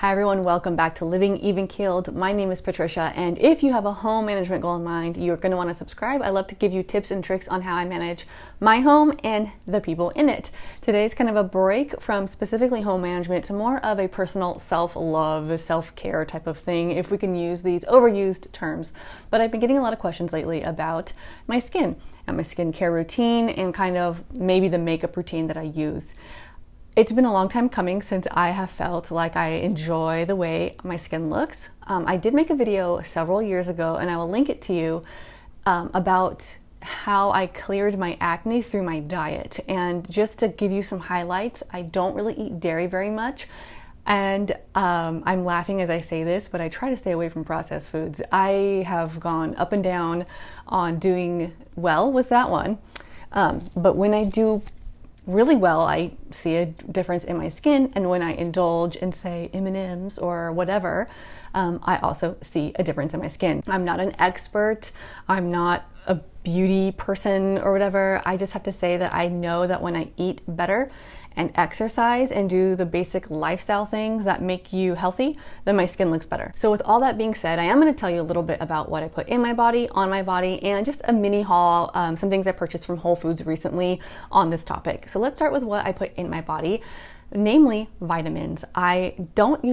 Hi everyone, welcome back to Living Even Keeled. My name is Patricia, and if you have a home management goal in mind, you're going to want to subscribe. I love to give you tips and tricks on how I manage my home and the people in it. Today's kind of a break from specifically home management to more of a personal self-love, self-care type of thing, if we can use these overused terms. But I've been getting a lot of questions lately about my skin and my skincare routine and kind of maybe the makeup routine that I use. It's been a long time coming since I have felt like I enjoy the way my skin looks. I did make a video several years ago, and I will link it to you, about how I cleared my acne through my diet. And just to give you some highlights, I don't really eat dairy very much. And I'm laughing as I say this, but I try to stay away from processed foods. I have gone up and down on doing well with that one. But when I do really well, I see a difference in my skin, and when I indulge in, say, M&Ms or whatever, I also see a difference in my skin. I'm not an expert, I'm not a beauty person or whatever. I just have to say that I know that when I eat better and exercise and do the basic lifestyle things that make you healthy, then my skin looks better. So with all that being said, I am going to tell you a little bit about what I put in my body, on my body, and just a mini haul, some things I purchased from Whole Foods recently on this topic. So let's start with what I put in my body, namely vitamins. I didn't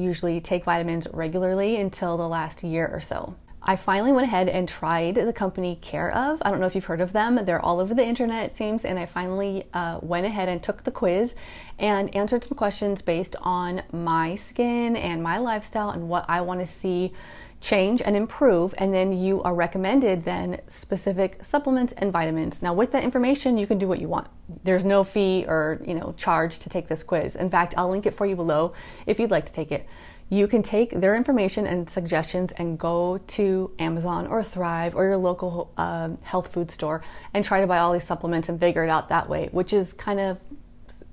usually take vitamins regularly until the last year or so. I finally went ahead and tried the company Care Of. I don't know if you've heard of them. They're all over the internet, it seems, and I finally went ahead and took the quiz and answered some questions based on my skin and my lifestyle and what I want to see change and improve, and then you are recommended then specific supplements and vitamins. Now with that information, you can do what you want. There's no fee or charge to take this quiz. In fact, I'll link it for you below if you'd like to take it. You can take their information and suggestions and go to Amazon or Thrive or your local health food store and try to buy all these supplements and figure it out that way, which is kind of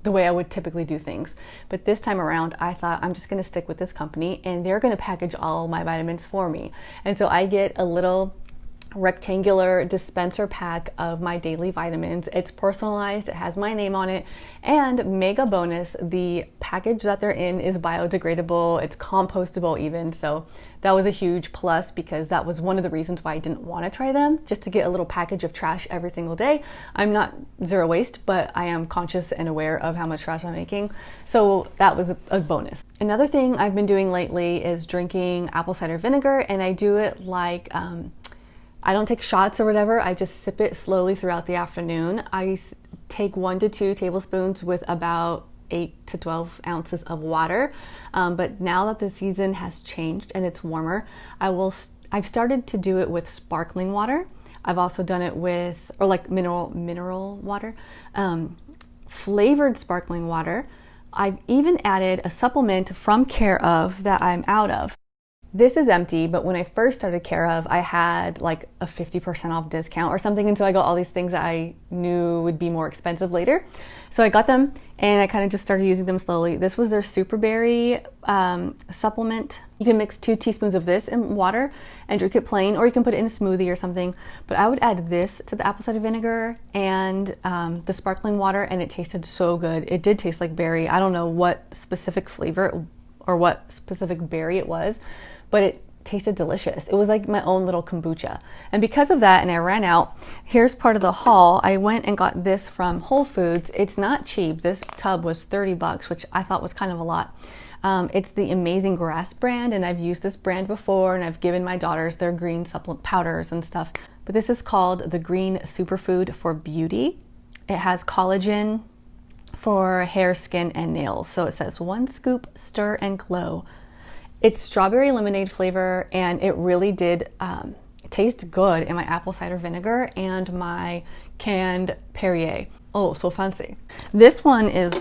the way I would typically do things. But this time around, I thought I'm just going to stick with this company, and they're going to package all my vitamins for me. And so I get a little rectangular dispenser pack of my daily vitamins. It's personalized, it has my name on it, and mega bonus, the package that they're in is biodegradable, it's compostable even, so that was a huge plus because that was one of the reasons why I didn't want to try them, just to get a little package of trash every single day. I'm not zero waste, but I am conscious and aware of how much trash I'm making, so that was a bonus. Another thing I've been doing lately is drinking apple cider vinegar, and I do it like I don't take shots or whatever, I just sip it slowly throughout the afternoon. I take 1 to 2 tablespoons with about 8 to 12 ounces of water. But now that the season has changed and it's warmer, I've started to do it with sparkling water. I've also done it with, or like mineral water, flavored sparkling water. I've even added a supplement from Care Of that I'm out of. This is empty, but when I first started Care Of, I had like a 50% off discount or something, and so I got all these things that I knew would be more expensive later. So I got them, and I kind of just started using them slowly. This was their super berry supplement. You can mix 2 teaspoons of this in water and drink it plain, or you can put it in a smoothie or something. But I would add this to the apple cider vinegar and the sparkling water, and it tasted so good. It did taste like berry. I don't know what specific flavor or what specific berry it was, but it tasted delicious. It was like my own little kombucha. And because of that, and I ran out, here's part of the haul. I went and got this from Whole Foods. It's not cheap. This tub was $30, which I thought was kind of a lot. It's the Amazing Grass brand, and I've used this brand before, and I've given my daughters their green supplement powders and stuff. But this is called the Green Superfood for Beauty. It has collagen for hair, skin, and nails. So it says 1 scoop, stir and glow. It's strawberry lemonade flavor, and it really did taste good in my apple cider vinegar and my canned Perrier. Oh, so fancy. This one is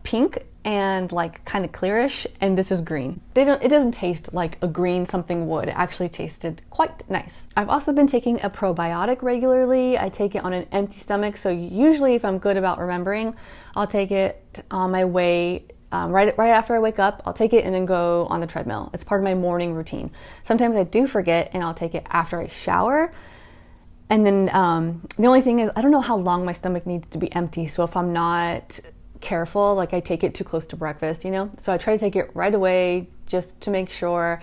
pink and like kind of clearish, and this is green. It doesn't taste like a green something would. It actually tasted quite nice. I've also been taking a probiotic regularly. I take it on an empty stomach, so usually if I'm good about remembering, I'll take it on my way. Right after I wake up, I'll take it and then go on the treadmill. It's part of my morning routine. Sometimes I do forget, and I'll take it after I shower. And then the only thing is, I don't know how long my stomach needs to be empty. So if I'm not careful. Like I take it too close to breakfast, you know? So I try to take it right away just to make sure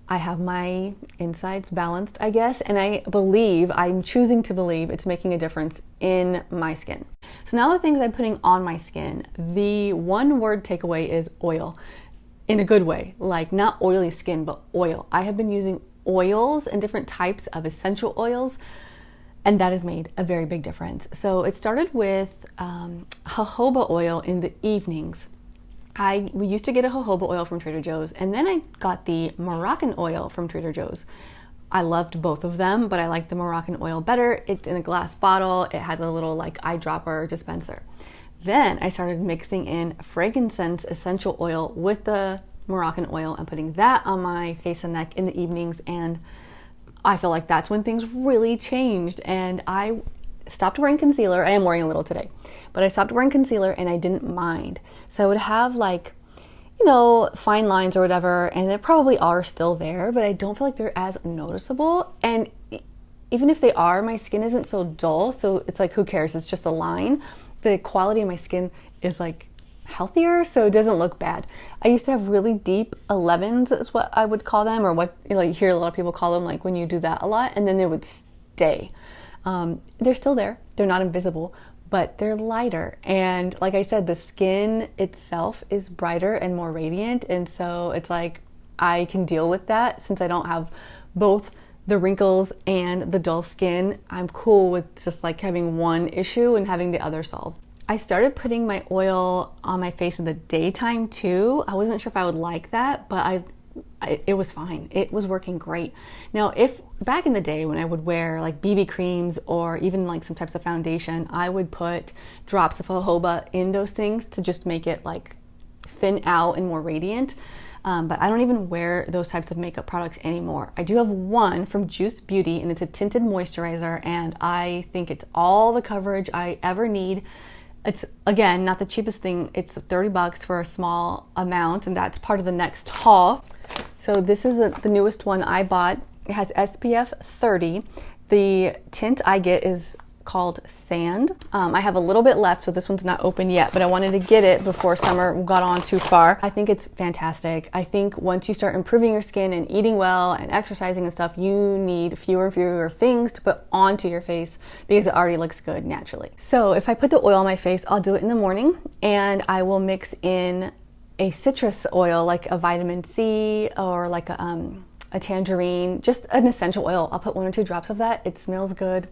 I have my insides balanced, I guess. And I'm choosing to believe it's making a difference in my skin. So now the things I'm putting on my skin, the one word takeaway is oil, in a good way, like not oily skin, but oil. I have been using oils and different types of essential oils, and that has made a very big difference. So it started with jojoba oil in the evenings. We used to get a jojoba oil from Trader Joe's, and then I got the Moroccan oil from Trader Joe's. I loved both of them, but I liked the Moroccan oil better. It's in a glass bottle. It had a little like eyedropper dispenser. Then I started mixing in Frankincense Essential Oil with the Moroccan oil and putting that on my face and neck in the evenings, and I feel like that's when things really changed. And I stopped wearing concealer. I am wearing a little today, but I stopped wearing concealer and I didn't mind. So I would have like, you know, fine lines or whatever, and they probably are still there, but I don't feel like they're as noticeable. And even if they are, my skin isn't so dull, so it's like, who cares? It's just a line. The quality of my skin is like healthier, so it doesn't look bad. I used to have really deep 11s is what I would call them, or what, you know, you hear a lot of people call them, like when you do that a lot, and then they would stay. They're still there. They're not invisible, but they're lighter. And like I said, the skin itself is brighter and more radiant. And so it's like, I can deal with that since I don't have both the wrinkles and the dull skin. I'm cool with just like having one issue and having the other solved. I started putting my oil on my face in the daytime too. I wasn't sure if I would like that, but it was fine. It was working great. Now, if back in the day when I would wear like BB creams or even like some types of foundation, I would put drops of jojoba in those things to just make it like thin out and more radiant. But I don't even wear those types of makeup products anymore. I do have one from Juice Beauty, and it's a tinted moisturizer, and I think it's all the coverage I ever need. It's, again, not the cheapest thing. It's $30 for a small amount, and that's part of the next haul. So this is the newest one I bought. It has SPF 30. The tint I get is called Sand. I have a little bit left, so this one's not open yet, but I wanted to get it before summer got on too far. I think it's fantastic. I think once you start improving your skin and eating well and exercising and stuff, you need fewer and fewer things to put onto your face because it already looks good naturally. So if I put the oil on my face, I'll do it in the morning, and I will mix in a citrus oil, like a vitamin C or like a tangerine, just an essential oil. I'll put 1 or 2 drops of that. It smells good.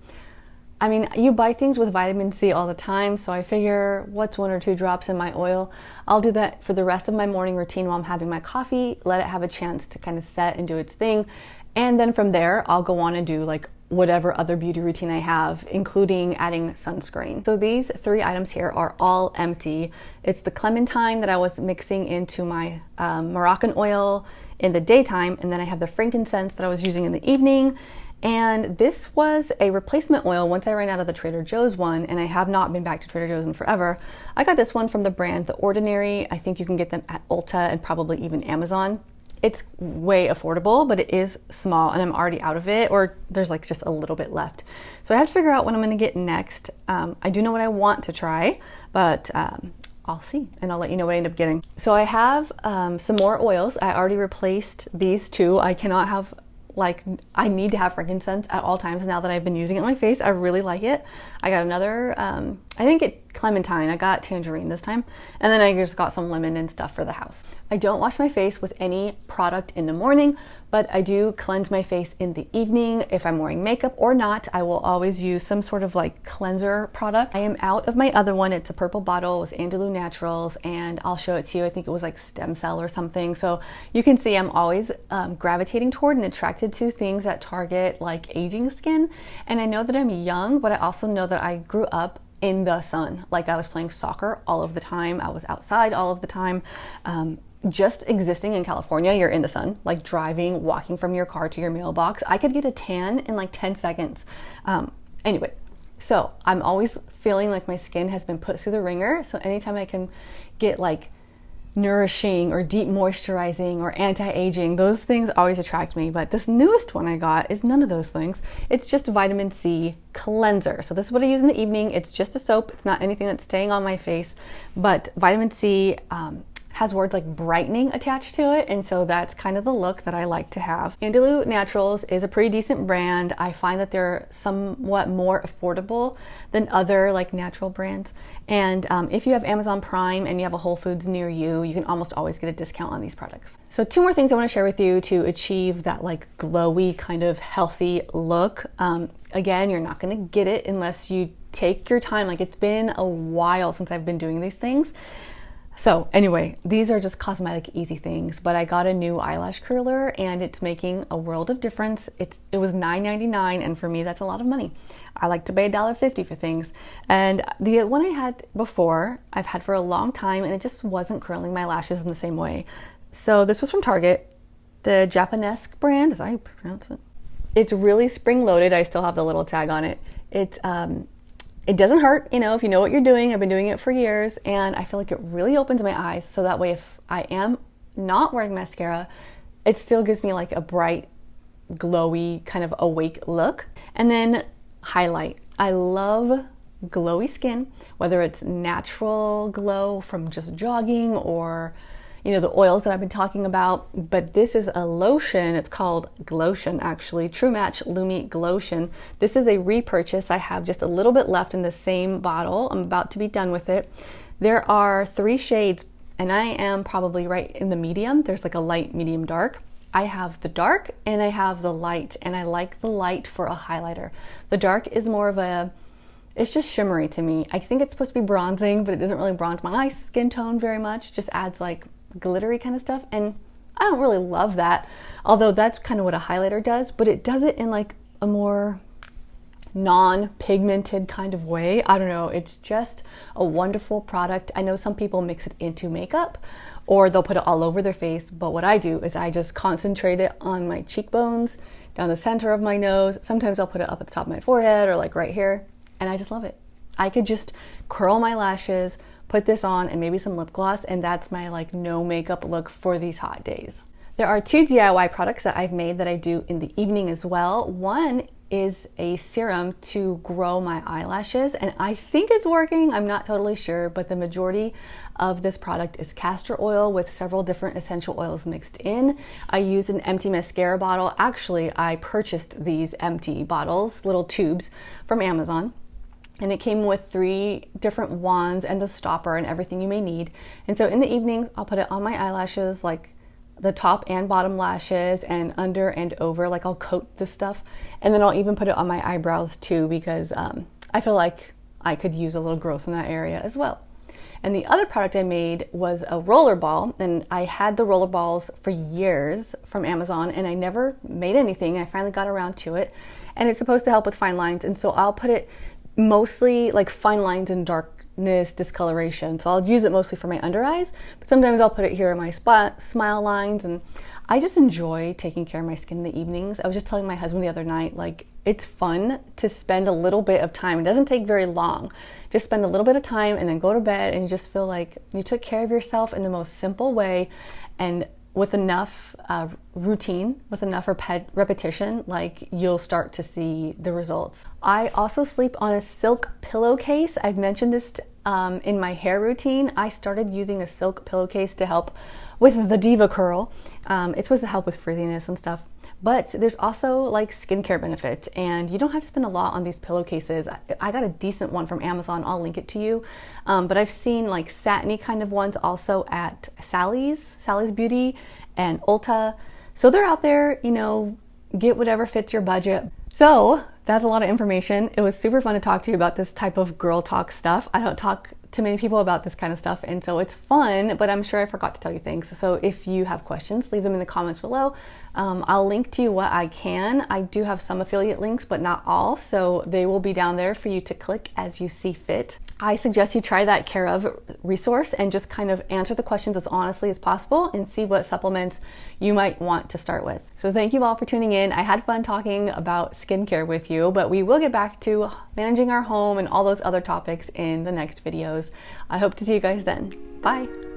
I mean, you buy things with vitamin C all the time, so I figure what's 1 or 2 drops in my oil? I'll do that for the rest of my morning routine while I'm having my coffee, let it have a chance to kind of set and do its thing. And then from there, I'll go on and do like whatever other beauty routine I have, including adding sunscreen. So these 3 items here are all empty. It's the clementine that I was mixing into my Moroccan oil in the daytime, and then I have the frankincense that I was using in the evening. And this was a replacement oil once I ran out of the Trader Joe's one, and I have not been back to Trader Joe's in forever. I got this one from the brand The Ordinary. I think you can get them at Ulta and probably even Amazon. It's way affordable, but it is small, and I'm already out of it, or there's like just a little bit left. So I have to figure out what I'm gonna get next. I do know what I want to try, but I'll see, and I'll let you know what I end up getting. So I have some more oils. I already replaced these 2. I cannot have, like, I need to have frankincense at all times now that I've been using it on my face. I really like it. I got another, I didn't get clementine, I got tangerine this time. And then I just got some lemon and stuff for the house. I don't wash my face with any product in the morning, but I do cleanse my face in the evening. If I'm wearing makeup or not, I will always use some sort of like cleanser product. I am out of my other one. It's a purple bottle. It was Andalou Naturals, and I'll show it to you. I think it was like Stem Cell or something. So you can see I'm always gravitating toward and attracted to things that target like aging skin. And I know that I'm young, but I also know that I grew up in the sun. Like, I was playing soccer all of the time. I was outside all of the time. Just existing in California, you're in the sun, like driving, walking from your car to your mailbox. I could get a tan in like 10 seconds. Anyway, so I'm always feeling like my skin has been put through the ringer. So anytime I can get like nourishing or deep moisturizing or anti-aging. Those things always attract me, but this newest one I got is none of those things. It's just a vitamin C cleanser. So this is what I use in the evening. It's just a soap. It's not anything that's staying on my face, but vitamin C has words like brightening attached to it, and so that's kind of the look that I like to have. Andalou Naturals is a pretty decent brand. I find that they're somewhat more affordable than other like natural brands, and if you have Amazon Prime and you have a Whole Foods near you, you can almost always get a discount on these products. So 2 more things I want to share with you to achieve that like glowy kind of healthy look. Again, you're not going to get it unless you take your time. Like, it's been a while since I've been doing these things. So anyway, these are just cosmetic easy things, but I got a new eyelash curler and it's making a world of difference. It was $9.99, and for me that's a lot of money. I like to pay $1.50 for things. And the one I had before, I've had for a long time, and it just wasn't curling my lashes in the same way. So this was from Target, the Japanesque brand, is that how you pronounce it? It's really spring-loaded. I still have the little tag on it. It doesn't hurt, you know, if you know what you're doing. I've been doing it for years, and I feel like it really opens my eyes, so that way if I am not wearing mascara, it still gives me like a bright, glowy, kind of awake look. And then highlight. I love glowy skin, whether it's natural glow from just jogging or, you know, the oils that I've been talking about, but this is a lotion. It's called Glotion, actually. True Match Lumi Glotion. This is a repurchase. I have just a little bit left in the same bottle. I'm about to be done with it. There are 3 shades, and I am probably right in the medium. There's like a light, medium, dark. I have the dark and I have the light, and I like the light for a highlighter. The dark is more of a, it's just shimmery to me. I think it's supposed to be bronzing, but it doesn't really bronze my skin tone very much. Just adds like glittery kind of stuff, and I don't really love that, although that's kind of what a highlighter does, but it does it in like a more non-pigmented kind of way. I don't know, it's just a wonderful product. I know some people mix it into makeup or they'll put it all over their face, but what I do is I just concentrate it on my cheekbones, down the center of my nose. Sometimes I'll put it up at the top of my forehead or like right here, and I just love it. I could just curl my lashes, put this on, and maybe some lip gloss, and that's my like no makeup look for these hot days. There are 2 DIY products that I've made that I do in the evening as well. One is a serum to grow my eyelashes, and I think it's working. I'm not totally sure, but the majority of this product is castor oil with several different essential oils mixed in. I use an empty mascara bottle. Actually, I purchased these empty bottles, little tubes, from Amazon. And it came with 3 different wands and the stopper and everything you may need. And so in the evenings, I'll put it on my eyelashes, like the top and bottom lashes, and under and over, like I'll coat this stuff. And then I'll even put it on my eyebrows too, because I feel like I could use a little growth in that area as well. And the other product I made was a roller ball, and I had the roller balls for years from Amazon, and I never made anything. I finally got around to it, and it's supposed to help with fine lines. And so I'll put it mostly like fine lines and darkness discoloration. So I'll use it mostly for my under eyes, but sometimes I'll put it here in my smile lines, and I just enjoy taking care of my skin in the evenings. I was just telling my husband the other night, like, it's fun to spend a little bit of time. It doesn't take very long. Just spend a little bit of time and then go to bed, and you just feel like you took care of yourself in the most simple way, and with enough routine, with enough repetition, like, you'll start to see the results. I also sleep on a silk pillowcase. I've mentioned this in my hair routine. I started using a silk pillowcase to help with the diva curl. It's supposed to help with frizziness and stuff. But there's also like skincare benefits, and you don't have to spend a lot on these pillowcases. I got a decent one from Amazon. I'll link it to you. But I've seen like satiny kind of ones also at Sally's Beauty and Ulta. So they're out there, you know, get whatever fits your budget. So that's a lot of information. It was super fun to talk to you about this type of girl talk stuff. I don't talk to many people about this kind of stuff, and so it's fun, but I'm sure I forgot to tell you things. So if you have questions, leave them in the comments below. I'll link to you what I can. I do have some affiliate links, but not all, so they will be down there for you to click as you see fit. I suggest you try that Care Of resource and just kind of answer the questions as honestly as possible and see what supplements you might want to start with. So thank you all for tuning in. I had fun talking about skincare with you, but we will get back to managing our home and all those other topics in the next videos. I hope to see you guys then. Bye.